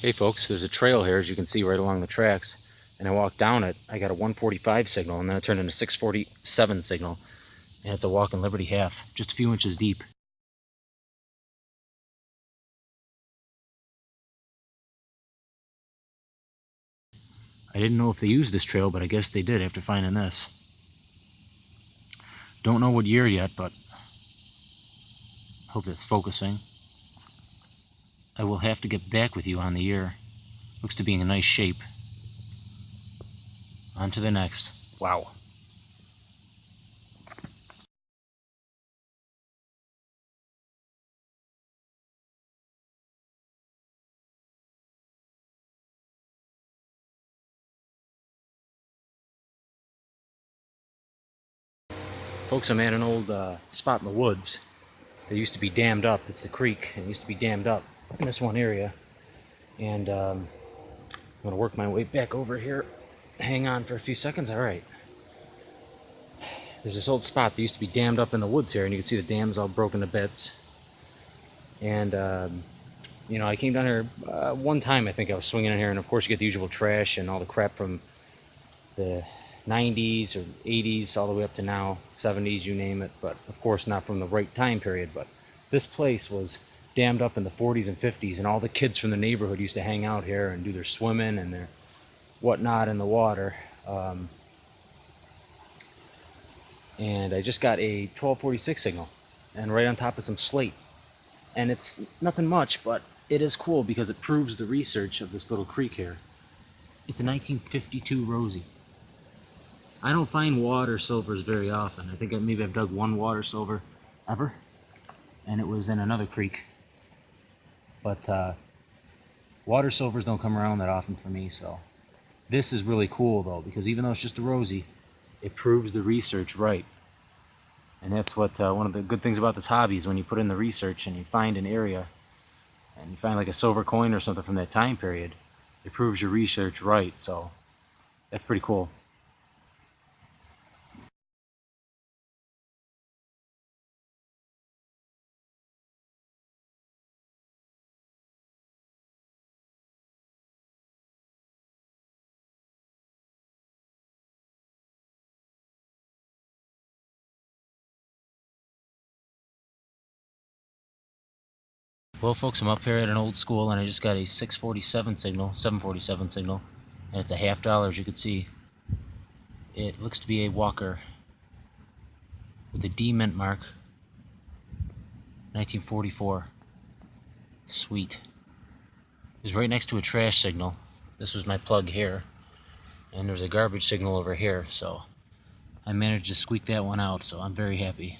Hey folks, there's a trail here as you can see right along the tracks, and I walked down it. I got a 145 signal and then it turned into 647 signal, and it's a walk in Liberty half, just a few inches deep. I didn't know if they used this trail, but I guess they did after finding this. Don't know what year yet, but hope it's focusing. I will have to get back with you on the year. Looks to be in a nice shape. On to the next. Wow. Folks, I'm at an old spot in the woods. It used to be dammed up. It's the creek. It used to be dammed up in this one area. And I'm going to work my way back over here. Hang on for a few seconds. All right. There's this old spot that used to be dammed up in the woods here, and you can see the dam's all broken to bits. And, you know, I came down here one time, I think I was swinging in here, and of course you get the usual trash and all the crap from the 90s or 80s all the way up to now, 70s, you name it, but of course not from the right time period. But this place was dammed up in the 40s and 50s, and all the kids from the neighborhood used to hang out here and do their swimming and their whatnot in the water. And I just got a 1246 signal, and right on top of some slate. And it's nothing much, but it is cool because it proves the research of this little creek here. It's a 1952 Rosie. I don't find water silvers very often. I think maybe I've dug one water silver ever, and it was in another creek. But water silvers don't come around that often for me, so this is really cool though, because even though it's just a Rosie, it proves the research right. And that's what one of the good things about this hobby is when you put in the research and you find an area and you find like a silver coin or something from that time period, it proves your research right. So that's pretty cool. Well folks, I'm up here at an old school and I just got a 647 signal, 747 signal, and it's a $50, as you can see. It looks to be a walker with a D mint mark, 1944. Sweet. It was right next to a trash signal. This was my plug here, and there's a garbage signal over here, so I managed to squeak that one out, so I'm very happy.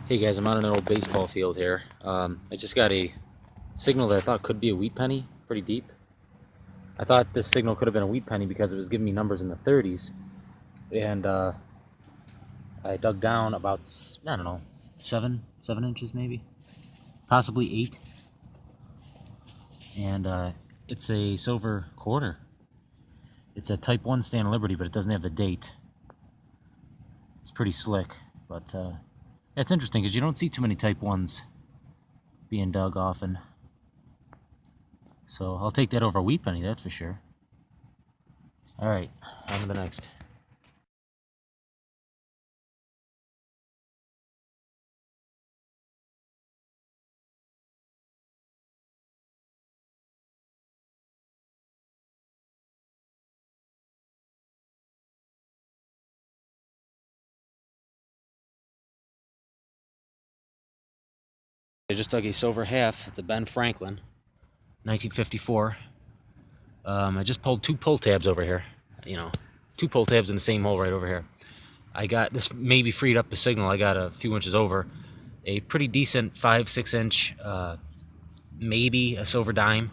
Hey guys, I'm on an old baseball field here. I just got a signal that I thought could be a wheat penny, pretty deep. I thought this signal could have been a wheat penny because it was giving me numbers in the 30s. And I dug down about, I don't know, 7 inches maybe, possibly 8. And it's a silver quarter. It's a Type 1 Stand Liberty, but it doesn't have the date. It's pretty slick, but it's interesting because you don't see too many Type 1s being dug often. So I'll take that over a wheat penny, that's for sure. Alright, on to the next. I just dug a silver half. It's a Ben Franklin, 1954. I just pulled 2 pull tabs over here. You know, 2 pull tabs in the same hole right over here. I got this, maybe freed up the signal. I got a few inches over. A pretty decent 5-6 inch, maybe a silver dime.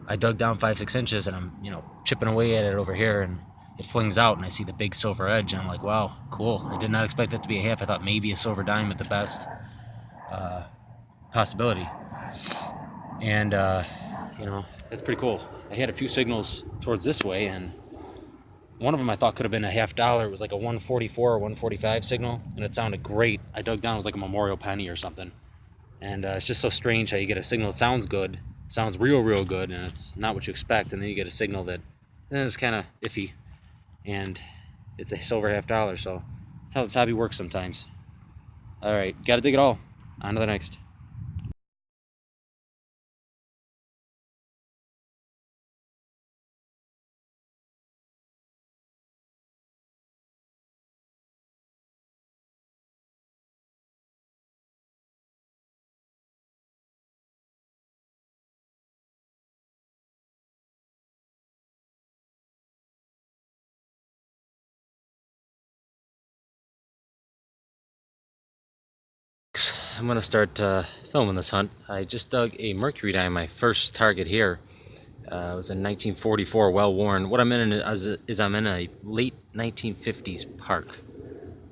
I dug down 5-6 inches, and I'm chipping away at it over here, and it flings out, and I see the big silver edge, and I'm like, wow, cool. I did not expect that to be a half. I thought maybe a silver dime at the best possibility, and that's pretty cool. I had a few signals towards this way, and one of them I thought could have been a $50. It was like a 144 or 145 signal, and it sounded great. I dug down, it was like a memorial penny or something. And it's just so strange how you get a signal that sounds good, sounds real good, and it's not what you expect, and then you get a signal that is kind of iffy, and it's a silver $50. So that's how this hobby works sometimes. All right, got to dig it all. On to the next. I'm gonna start filming this hunt. I just dug a mercury dime, my first target here. It was in 1944, well worn. What I'm in is I'm in a late 1950s park,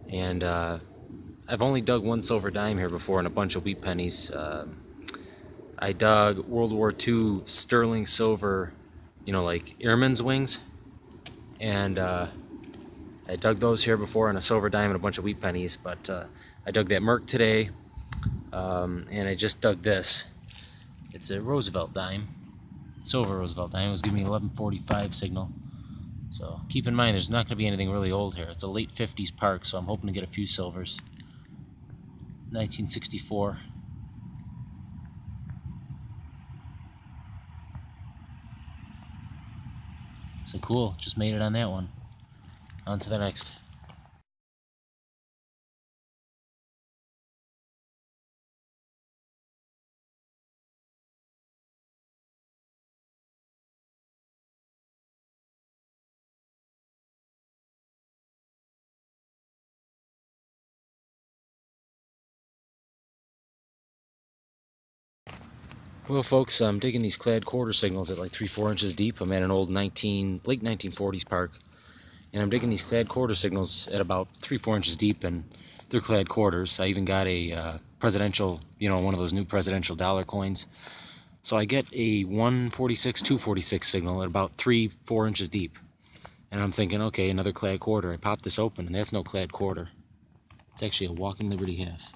and I've only dug one silver dime here before and a bunch of wheat pennies. I dug World War II sterling silver, like airman's wings, and I dug those here before and a silver dime and a bunch of wheat pennies. But I dug that Merc today, and I just dug this. It's a Roosevelt dime, silver Roosevelt dime. It was giving me 1145 signal. So keep in mind, there's not going to be anything really old here. It's a late 50s park, so I'm hoping to get a few silvers. 1964. So cool, just made it on that one. On to the next. Well, folks, I'm digging these clad quarter signals at like 3-4 inches deep. I'm at an old late 1940s park, and I'm digging these clad quarter signals at about 3-4 inches deep, and they're clad quarters. I even got a presidential, one of those new presidential dollar coins. So I get a 146, 246 signal at about 3-4 inches deep, and I'm thinking, okay, another clad quarter. I pop this open, and that's no clad quarter. It's actually a Walking Liberty half.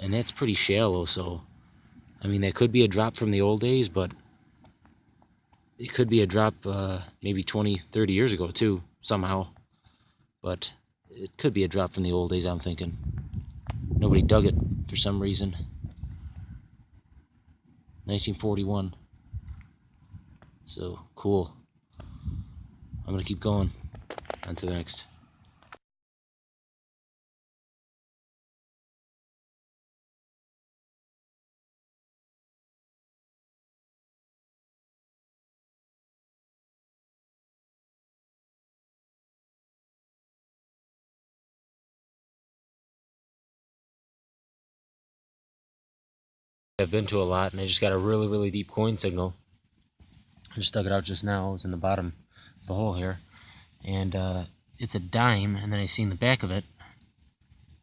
And that's pretty shallow, so I mean, that could be a drop from the old days, but it could be a drop maybe 20, 30 years ago too, somehow. But it could be a drop from the old days, I'm thinking. Nobody dug it for some reason. 1941. So, cool. I'm going to keep going. On to the next. I've been to a lot, and I just got a really deep coin signal. I just dug it out just now. It was in the bottom of the hole here. And it's a dime, and then I seen the back of it,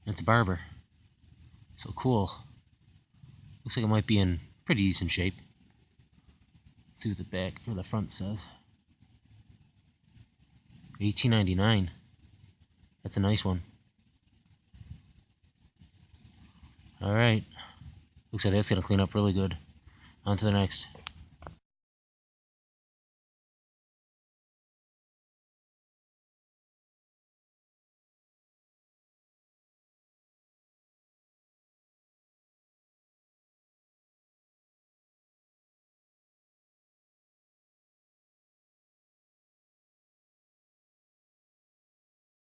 and it's a barber. So cool. Looks like it might be in pretty decent shape. Let's see what the back or the front says. 1899. That's a nice one. Alright. Looks like that's going to clean up really good. On to the next.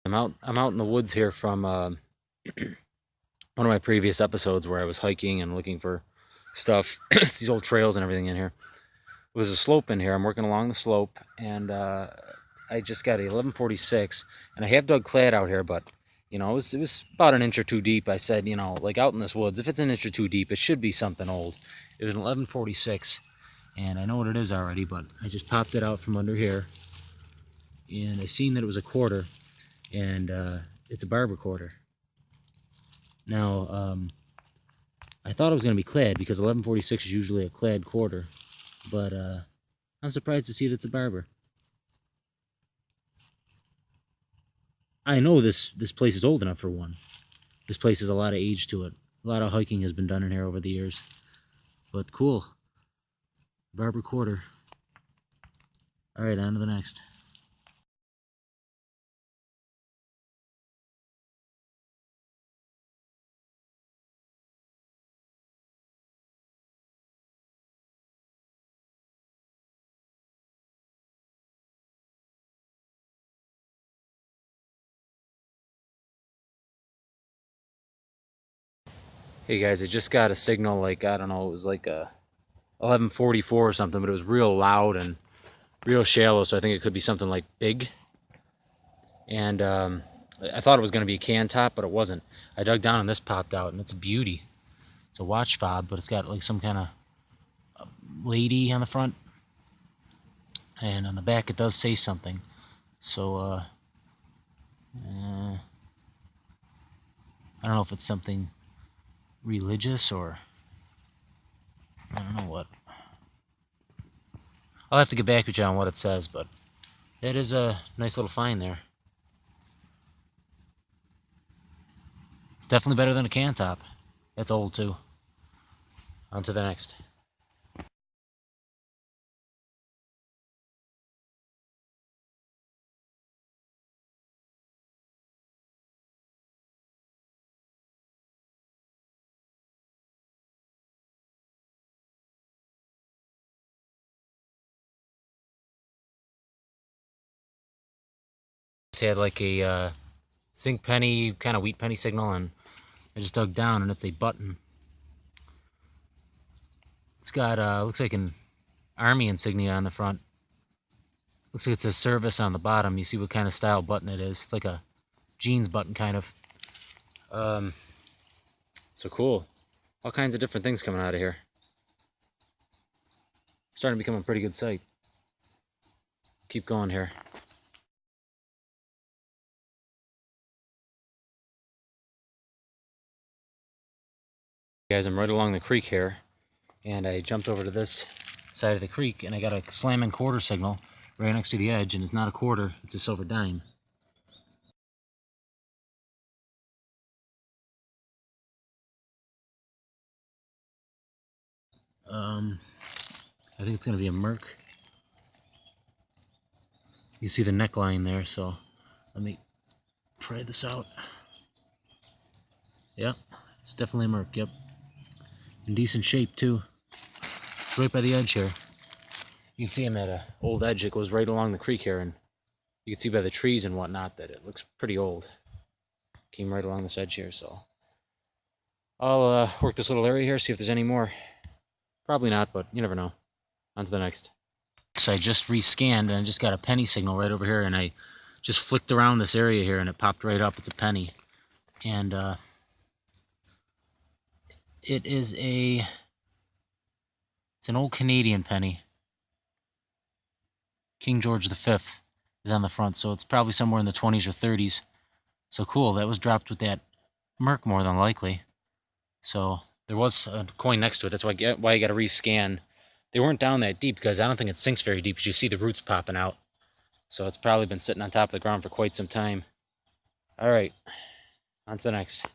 I'm out in the woods here from one of my previous episodes where I was hiking and looking for stuff. It's these old trails and everything in here. There's a slope in here. I'm working along the slope, and I just got a 1146, and I have dug clad out here, but You know, it was about an inch or two deep. I said, you know, like out in this woods, if it's an inch or two deep, it should be something old. It was an 1146, and I know what it is already, but I just popped it out from under here, and I seen that it was a quarter, and it's a barber quarter. Now, I thought it was going to be clad because 1146 is usually a clad quarter, but I'm surprised to see that it's a barber. I know this place is old enough for one. This place has a lot of age to it. A lot of hiking has been done in here over the years. But cool. Barber quarter. Alright, on to the next. Hey guys, I just got a signal, like, I don't know, it was like a 1144 or something, but it was real loud and real shallow, so I think it could be something like big. And I thought it was going to be a can top, but it wasn't. I dug down and this popped out, and it's a beauty. It's a watch fob, but it's got like some kind of lady on the front, and on the back it does say something. So I don't know if it's something religious or I don't know what. I'll have to get back with you on what it says, but it is a nice little find there. It's definitely better than a can top. That's old too. On to the next. Just had like a zinc penny, kind of wheat penny signal, and I just dug down and it's a button. It's got looks like an army insignia on the front. Looks like it's a service on the bottom. You see what kind of style button it is. It's like a jeans button kind of. So cool. All kinds of different things coming out of here. Starting to become a pretty good site. Keep going here. Guys, I'm right along the creek here, and I jumped over to this side of the creek, and I got a slamming quarter signal right next to the edge, and it's not a quarter, it's a silver dime. I think it's going to be a Merc. You see the neckline there, so let me try this out. Yep, it's definitely a Merc, yep. In decent shape, too. It's right by the edge here. You can see him at an old edge that goes right along the creek here, and you can see by the trees and whatnot that it looks pretty old. Came right along this edge here, so I'll work this little area here, see if there's any more. Probably not, but you never know. On to the next. So I just rescanned and I just got a penny signal right over here, and I just flicked around this area here and it popped right up. It's a penny. And it's an old Canadian penny. King George V is on the front, so it's probably somewhere in the 20s or 30s. So cool, that was dropped with that Merc more than likely. So there was a coin next to it. That's why you got to rescan. They weren't down that deep because I don't think it sinks very deep, because you see the roots popping out. So it's probably been sitting on top of the ground for quite some time. All right, on to the next.